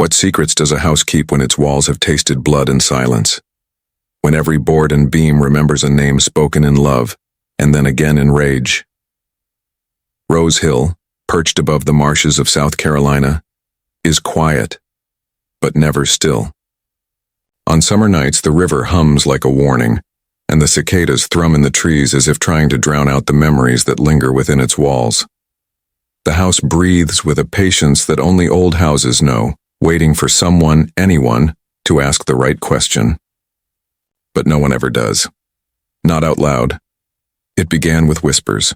What secrets does a house keep when its walls have tasted blood and silence? When every board and beam remembers a name spoken in love, and then again in rage? Rose Hill, perched above the marshes of South Carolina, is quiet, but never still. On summer nights, the river hums like a warning, and the cicadas thrum in the trees as if trying to drown out the memories that linger within its walls. The house breathes with a patience that only old houses know, waiting for someone, anyone, to ask the right question. But no one ever does. Not out loud. It began with whispers,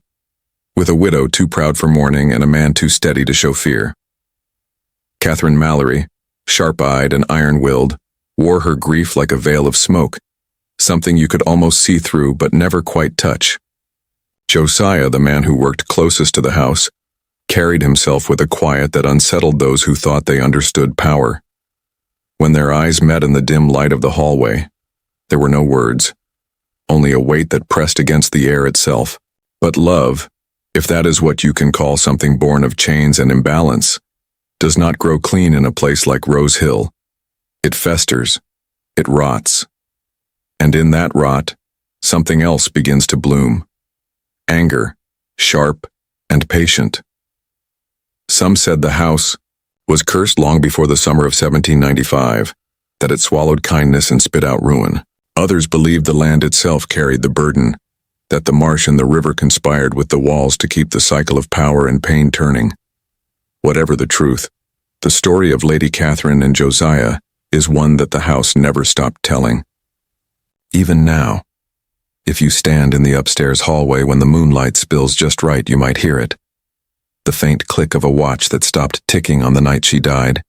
with a widow too proud for mourning and a man too steady to show fear. Catherine Mallory, sharp-eyed and iron-willed, wore her grief like a veil of smoke, something you could almost see through but never quite touch. Josiah, the man who worked closest to the house, carried himself with a quiet that unsettled those who thought they understood power. When their eyes met in the dim light of the hallway, there were no words, only a weight that pressed against the air itself. But love, if that is what you can call something born of chains and imbalance, does not grow clean in a place like Rose Hill. It festers, it rots. And in that rot, something else begins to bloom. Anger, sharp and patient. Some said the house was cursed long before the summer of 1795, that it swallowed kindness and spit out ruin. Others believed the land itself carried the burden, that the marsh and the river conspired with the walls to keep the cycle of power and pain turning. Whatever the truth, the story of Lady Catherine and Josiah is one that the house never stopped telling. Even now, if you stand in the upstairs hallway when the moonlight spills just right, you might hear it. The faint click of a watch that stopped ticking on the night she died,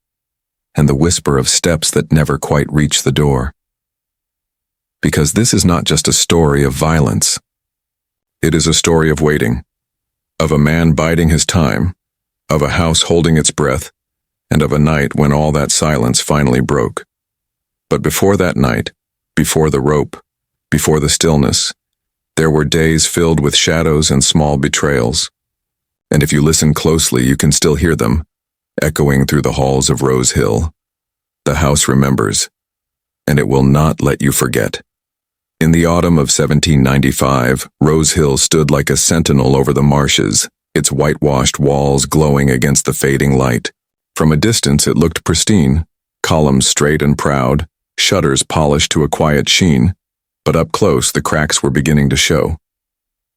and the whisper of steps that never quite reached the door. Because this is not just a story of violence. It is a story of waiting, of a man biding his time, of a house holding its breath, and of a night when all that silence finally broke. But before that night, before the rope, before the stillness, there were days filled with shadows and small betrayals. And if you listen closely, you can still hear them, echoing through the halls of Rose Hill. The house remembers, and it will not let you forget. In the autumn of 1795, Rose Hill stood like a sentinel over the marshes, its whitewashed walls glowing against the fading light. From a distance it looked pristine, columns straight and proud, shutters polished to a quiet sheen, but up close the cracks were beginning to show.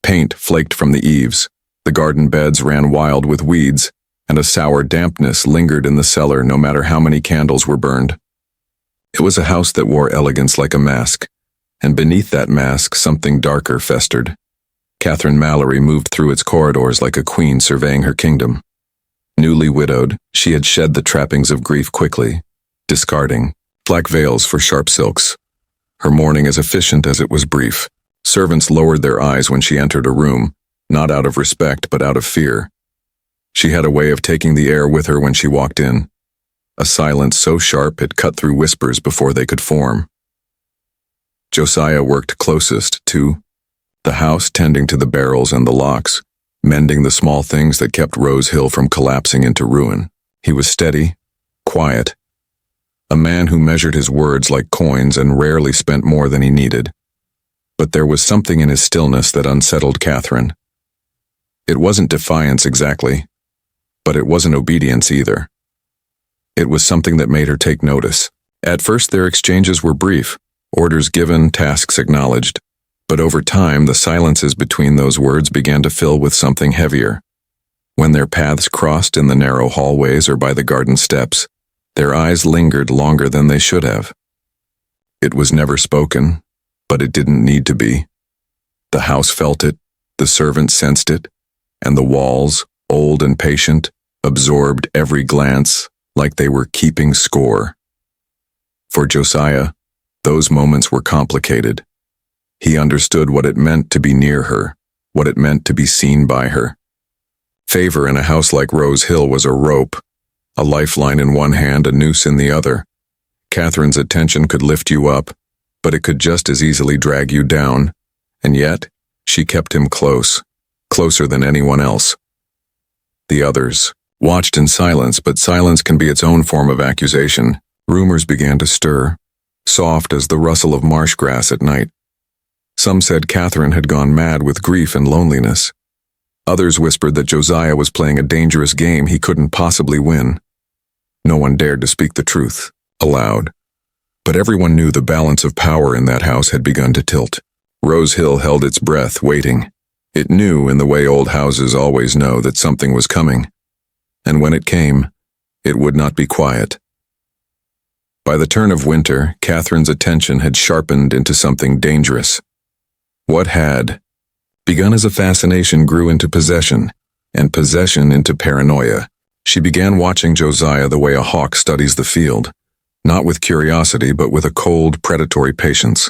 Paint flaked from the eaves, the garden beds ran wild with weeds, and a sour dampness lingered in the cellar no matter how many candles were burned. It was a house that wore elegance like a mask, and beneath that mask something darker festered. Catherine Mallory moved through its corridors like a queen surveying her kingdom. Newly widowed, she had shed the trappings of grief quickly, discarding black veils for sharp silks. Her mourning as efficient as it was brief. Servants lowered their eyes when she entered a room, not out of respect but out of fear. She had a way of taking the air with her when she walked in, a silence so sharp it cut through whispers before they could form. Josiah worked closest to the house, tending to the barrels and the locks, mending the small things that kept Rose Hill from collapsing into ruin. He was steady, quiet, a man who measured his words like coins and rarely spent more than he needed. But there was something in his stillness that unsettled Catherine. It wasn't defiance exactly, but it wasn't obedience either. It was something that made her take notice. At first their exchanges were brief, orders given, tasks acknowledged. But over time, the silences between those words began to fill with something heavier. When their paths crossed in the narrow hallways or by the garden steps, their eyes lingered longer than they should have. It was never spoken, but it didn't need to be. The house felt it, the servants sensed it, and the walls, old and patient, absorbed every glance like they were keeping score. For Josiah, those moments were complicated. He understood what it meant to be near her, what it meant to be seen by her. Favor in a house like Rose Hill was a rope, a lifeline in one hand, a noose in the other. Catherine's attention could lift you up, but it could just as easily drag you down, and yet she kept him close, closer than anyone else. The others, watched in silence, but silence can be its own form of accusation. Rumors began to stir, soft as the rustle of marsh grass at night. Some said Catherine had gone mad with grief and loneliness. Others whispered that Josiah was playing a dangerous game he couldn't possibly win. No one dared to speak the truth, aloud. But everyone knew the balance of power in that house had begun to tilt. Rose Hill held its breath, waiting. It knew, in the way old houses always know, that something was coming. And when it came, it would not be quiet. By the turn of winter, Catherine's attention had sharpened into something dangerous. What had begun as a fascination grew into possession, and possession into paranoia. She began watching Josiah the way a hawk studies the field, not with curiosity but with a cold, predatory patience.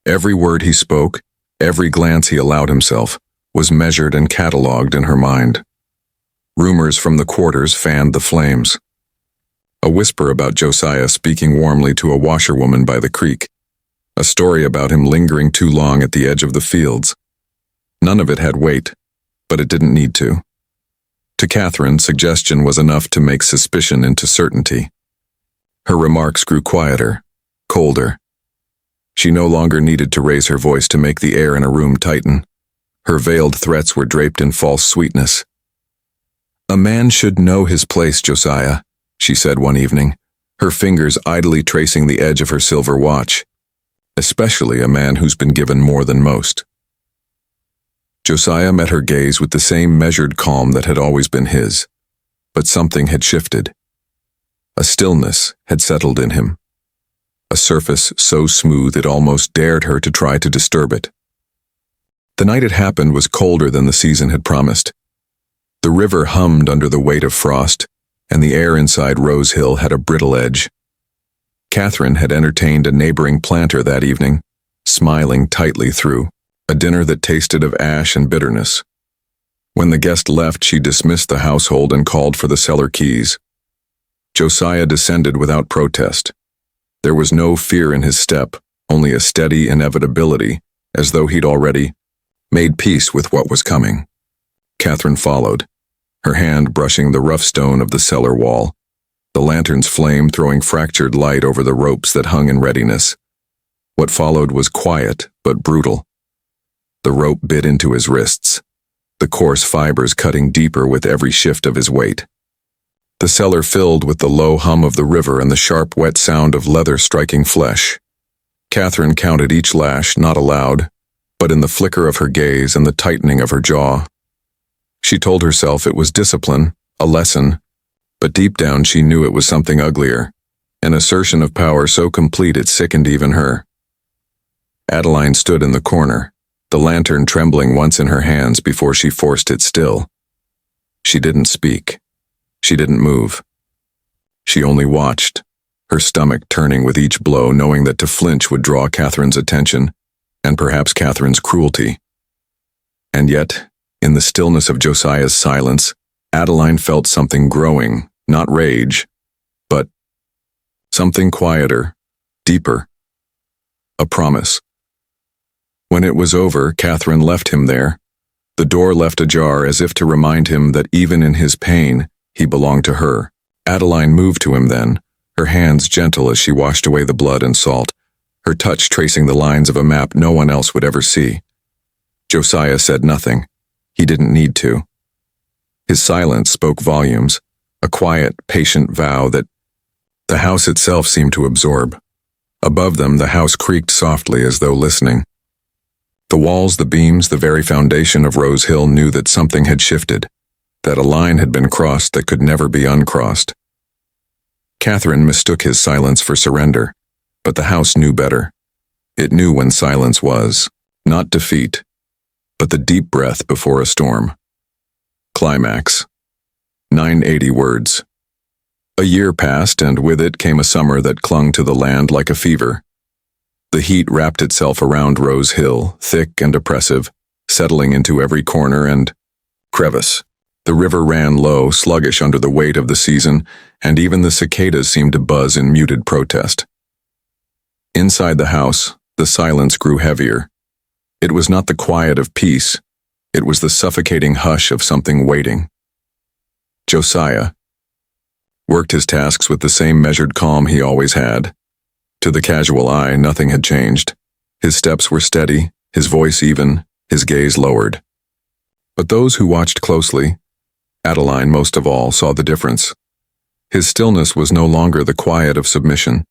Every word he spoke, every glance he allowed himself, was measured and catalogued in her mind. Rumors from the quarters fanned the flames. A whisper about Josiah speaking warmly to a washerwoman by the creek. A story about him lingering too long at the edge of the fields. None of it had weight, but it didn't need to. To Catherine, suggestion was enough to make suspicion into certainty. Her remarks grew quieter, colder. She no longer needed to raise her voice to make the air in a room tighten. Her veiled threats were draped in false sweetness. "A man should know his place, Josiah," she said one evening, her fingers idly tracing the edge of her silver watch. "Especially a man who's been given more than most." Josiah met her gaze with the same measured calm that had always been his. But something had shifted. A stillness had settled in him. A surface so smooth it almost dared her to try to disturb it. The night it happened was colder than the season had promised. The river hummed under the weight of frost, and the air inside Rose Hill had a brittle edge. Catherine had entertained a neighboring planter that evening, smiling tightly through, a dinner that tasted of ash and bitterness. When the guest left, she dismissed the household and called for the cellar keys. Josiah descended without protest. There was no fear in his step, only a steady inevitability, as though he'd already made peace with what was coming. Catherine followed, her hand brushing the rough stone of the cellar wall, the lantern's flame throwing fractured light over the ropes that hung in readiness. What followed was quiet but brutal. The rope bit into his wrists, the coarse fibers cutting deeper with every shift of his weight. The cellar filled with the low hum of the river and the sharp, wet sound of leather striking flesh. Catherine counted each lash, not aloud, but in the flicker of her gaze and the tightening of her jaw. She told herself it was discipline, a lesson, but deep down she knew it was something uglier, an assertion of power so complete it sickened even her. Adeline stood in the corner, the lantern trembling once in her hands before she forced it still. She didn't speak. She didn't move. She only watched, her stomach turning with each blow, knowing that to flinch would draw Catherine's attention, and perhaps Catherine's cruelty. And yet, in the stillness of Josiah's silence, Adeline felt something growing, not rage, but something quieter, deeper. A promise. When it was over, Catherine left him there, the door left ajar as if to remind him that even in his pain, he belonged to her. Adeline moved to him then, her hands gentle as she washed away the blood and salt, her touch tracing the lines of a map no one else would ever see. Josiah said nothing. He didn't need to. His silence spoke volumes, a quiet, patient vow that the house itself seemed to absorb. Above them, the house creaked softly as though listening. The walls, the beams, the very foundation of Rose Hill knew that something had shifted, that a line had been crossed that could never be uncrossed. Catherine mistook his silence for surrender, but the house knew better. It knew when silence was, not defeat, but the deep breath before a storm. Climax. 980 words. A year passed, and with it came a summer that clung to the land like a fever. The heat wrapped itself around Rose Hill, thick and oppressive, settling into every corner and crevice. The river ran low, sluggish under the weight of the season, and even the cicadas seemed to buzz in muted protest. Inside the house, the silence grew heavier. It was not the quiet of peace, it was the suffocating hush of something waiting. Josiah worked his tasks with the same measured calm he always had. To the casual eye, nothing had changed. His steps were steady, his voice even, his gaze lowered. But those who watched closely, Adeline most of all, saw the difference. His stillness was no longer the quiet of submission.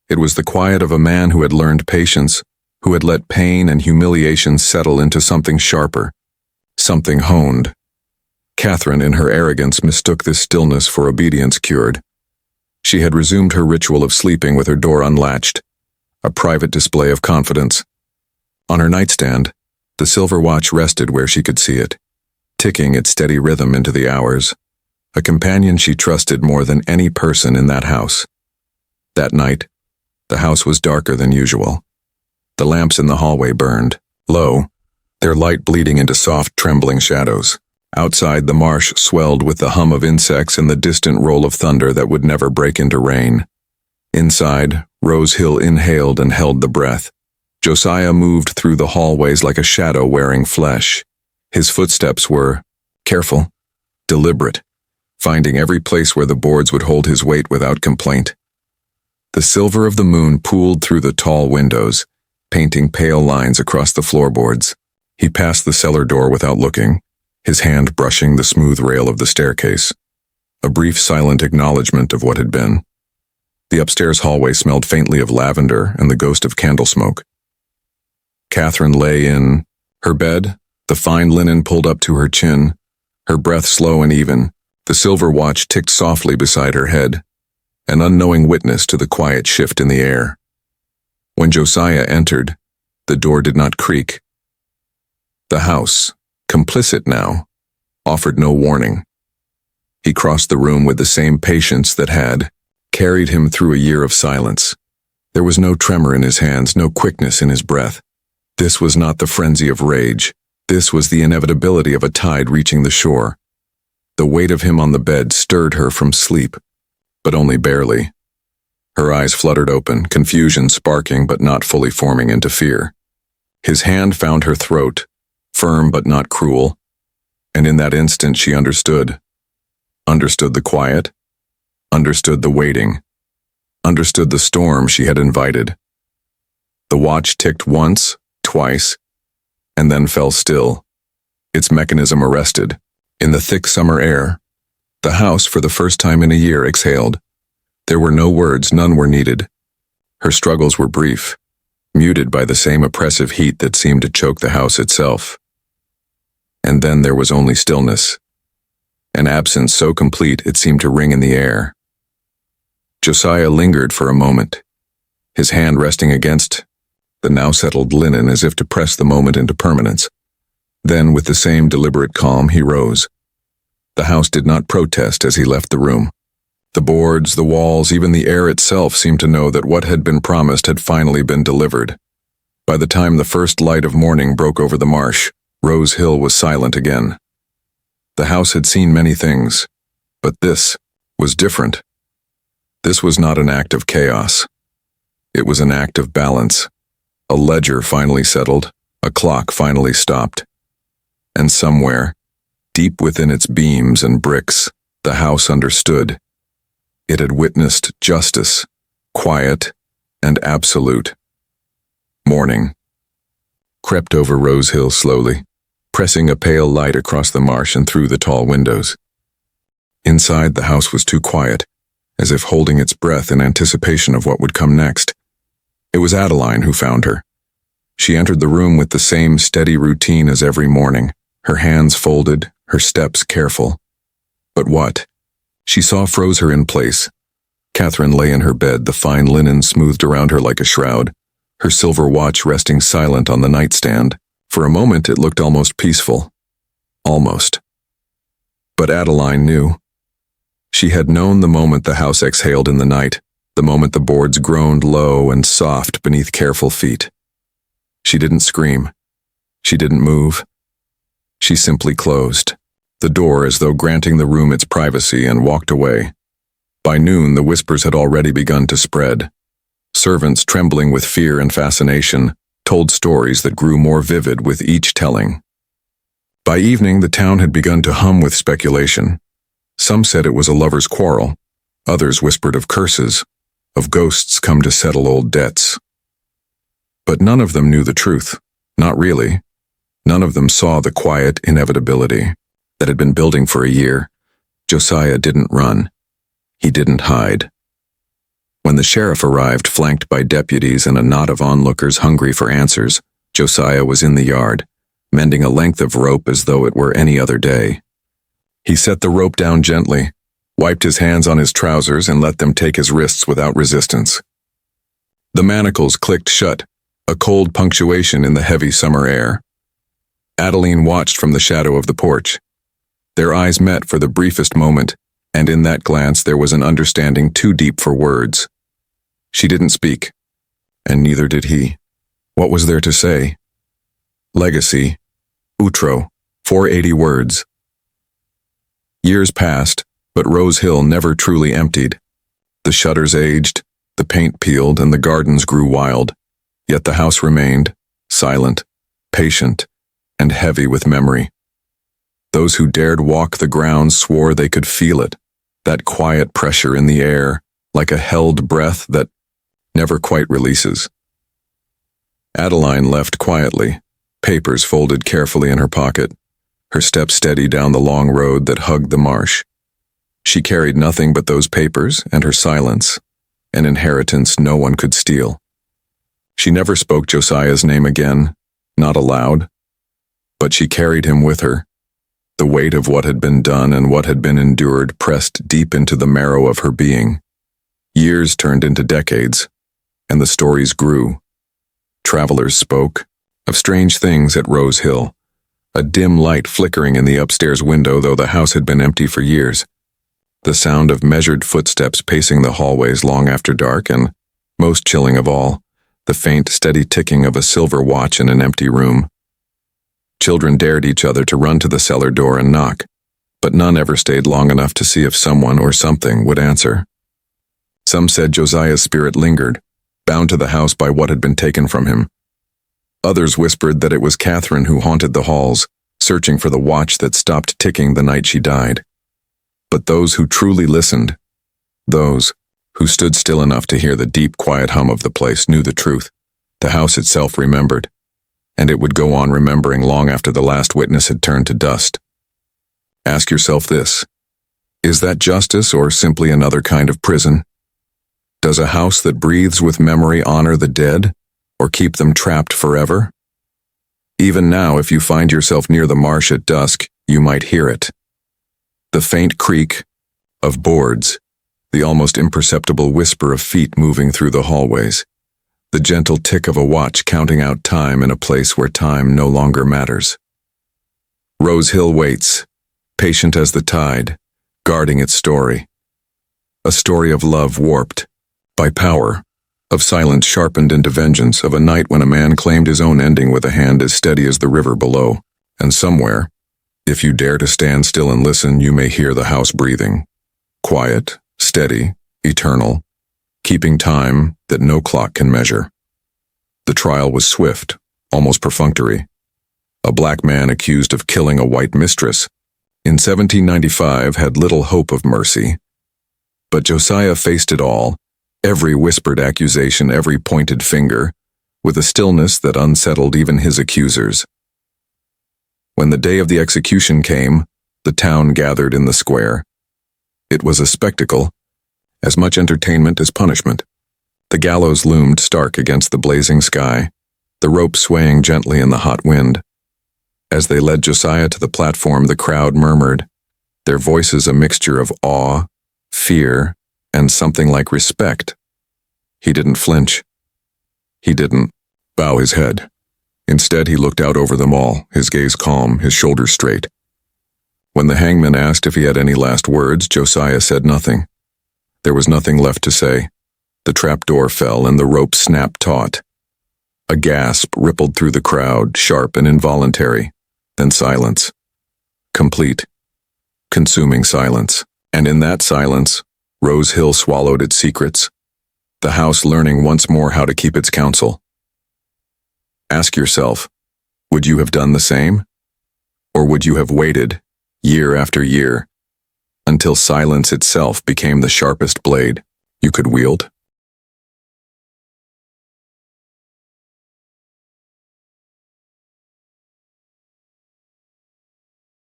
It was the quiet of a man who had learned patience, who had let pain and humiliation settle into something sharper, something honed. Catherine, in her arrogance, mistook this stillness for obedience cured. She had resumed her ritual of sleeping with her door unlatched, a private display of confidence. On her nightstand, the silver watch rested where she could see it, ticking its steady rhythm into the hours, a companion she trusted more than any person in that house. That night, the house was darker than usual. The lamps in the hallway burned, low, their light bleeding into soft, trembling shadows. Outside, the marsh swelled with the hum of insects and the distant roll of thunder that would never break into rain. Inside, Rose Hill inhaled and held the breath. Josiah moved through the hallways like a shadow wearing flesh. His footsteps were careful, deliberate, finding every place where the boards would hold his weight without complaint. The silver of the moon pooled through the tall windows, painting pale lines across the floorboards. He passed the cellar door without looking, his hand brushing the smooth rail of the staircase. A brief silent acknowledgement of what had been. The upstairs hallway smelled faintly of lavender and the ghost of candle smoke. Catherine lay in her bed, the fine linen pulled up to her chin, her breath slow and even. The silver watch ticked softly beside her head, an unknowing witness to the quiet shift in the air. When Josiah entered, the door did not creak. The house, complicit now, offered no warning. He crossed the room with the same patience that had carried him through a year of silence. There was no tremor in his hands, no quickness in his breath. This was not the frenzy of rage. This was the inevitability of a tide reaching the shore. The weight of him on the bed stirred her from sleep, but only barely. Her eyes fluttered open, confusion sparking but not fully forming into fear. His hand found her throat, firm but not cruel, and in that instant she understood. Understood the quiet, understood the waiting, understood the storm she had invited. The watch ticked once, twice, and then fell still, its mechanism arrested. In the thick summer air, the house for the first time in a year exhaled. There were no words, none were needed. Her struggles were brief, muted by the same oppressive heat that seemed to choke the house itself. And then there was only stillness, an absence so complete it seemed to ring in the air. Josiah lingered for a moment, his hand resting against the now settled linen as if to press the moment into permanence. Then, with the same deliberate calm, he rose. The house did not protest as he left the room. The boards, the walls, even the air itself seemed to know that what had been promised had finally been delivered. By the time the first light of morning broke over the marsh, Rose Hill was silent again. The house had seen many things, but this was different. This was not an act of chaos. It was an act of balance. A ledger finally settled, a clock finally stopped. And somewhere, deep within its beams and bricks, the house understood. It had witnessed justice, quiet, and absolute. Morning crept over Rose Hill slowly, pressing a pale light across the marsh and through the tall windows. Inside, the house was too quiet, as if holding its breath in anticipation of what would come next. It was Adeline who found her. She entered the room with the same steady routine as every morning, her hands folded, her steps careful. But what she saw froze her in place. Catherine lay in her bed, the fine linen smoothed around her like a shroud, her silver watch resting silent on the nightstand. For a moment it looked almost peaceful. Almost. But Adeline knew. She had known the moment the house exhaled in the night, the moment the boards groaned low and soft beneath careful feet. She didn't scream. She didn't move. She simply closed the door as though granting the room its privacy and walked away. By noon, the whispers had already begun to spread. Servants, trembling with fear and fascination, told stories that grew more vivid with each telling. By evening, the town had begun to hum with speculation. Some said it was a lover's quarrel. Others whispered of curses, of ghosts come to settle old debts. But none of them knew the truth. Not really. None of them saw the quiet inevitability that had been building for a year. Josiah didn't run. He didn't hide. When the sheriff arrived, flanked by deputies and a knot of onlookers hungry for answers, Josiah was in the yard, mending a length of rope as though it were any other day. He set the rope down gently, wiped his hands on his trousers, and let them take his wrists without resistance. The manacles clicked shut, a cold punctuation in the heavy summer air. Adeline watched from the shadow of the porch. Their eyes met for the briefest moment, and in that glance there was an understanding too deep for words. She didn't speak, and neither did he. What was there to say? Legacy. Outro. 480 words. Years passed, but Rose Hill never truly emptied. The shutters aged, the paint peeled, and the gardens grew wild. Yet the house remained, silent, patient, and heavy with memory. Those who dared walk the grounds swore they could feel it, that quiet pressure in the air, like a held breath that never quite releases. Adeline left quietly, papers folded carefully in her pocket, her steps steady down the long road that hugged the marsh. She carried nothing but those papers and her silence, an inheritance no one could steal. She never spoke Josiah's name again, not aloud, but she carried him with her. The weight of what had been done and what had been endured pressed deep into the marrow of her being. Years turned into decades, and the stories grew. Travelers spoke of strange things at Rose Hill, a dim light flickering in the upstairs window though the house had been empty for years, the sound of measured footsteps pacing the hallways long after dark, and, most chilling of all, the faint, steady ticking of a silver watch in an empty room. Children dared each other to run to the cellar door and knock, but none ever stayed long enough to see if someone or something would answer. Some said Josiah's spirit lingered, bound to the house by what had been taken from him. Others whispered that it was Catherine who haunted the halls, searching for the watch that stopped ticking the night she died. But those who truly listened, those who stood still enough to hear the deep, quiet hum of the place, knew the truth. The house itself remembered, and it would go on remembering long after the last witness had turned to dust. Ask yourself this: is that justice or simply another kind of prison? Does a house that breathes with memory honor the dead, or keep them trapped forever? Even now, if you find yourself near the marsh at dusk, you might hear it. The faint creak of boards, the almost imperceptible whisper of feet moving through the hallways, the gentle tick of a watch counting out time in a place where time no longer matters. Rose Hill waits, patient as the tide, guarding its story. A story of love warped by power, of silence sharpened into vengeance, of a night when a man claimed his own ending with a hand as steady as the river below, and somewhere, if you dare to stand still and listen, you may hear the house breathing. Quiet, steady, eternal, keeping time that no clock can measure. The trial was swift, almost perfunctory. A black man accused of killing a white mistress in 1795 had little hope of mercy. But Josiah faced it all, every whispered accusation, every pointed finger, with a stillness that unsettled even his accusers. When the day of the execution came, the town gathered in the square. It was a spectacle, as much entertainment as punishment. The gallows loomed stark against the blazing sky, the rope swaying gently in the hot wind. As they led Josiah to the platform, the crowd murmured, their voices a mixture of awe, fear, and something like respect. He didn't flinch. He didn't bow his head. Instead, he looked out over them all, his gaze calm, his shoulders straight. When the hangman asked if he had any last words, Josiah said nothing. There was nothing left to say. The trapdoor fell and the rope snapped taut. A gasp rippled through the crowd, sharp and involuntary. Then silence. Complete, consuming silence. And in that silence, Rose Hill swallowed its secrets, the house learning once more how to keep its counsel. Ask yourself, would you have done the same? Or would you have waited, year after year, until silence itself became the sharpest blade you could wield.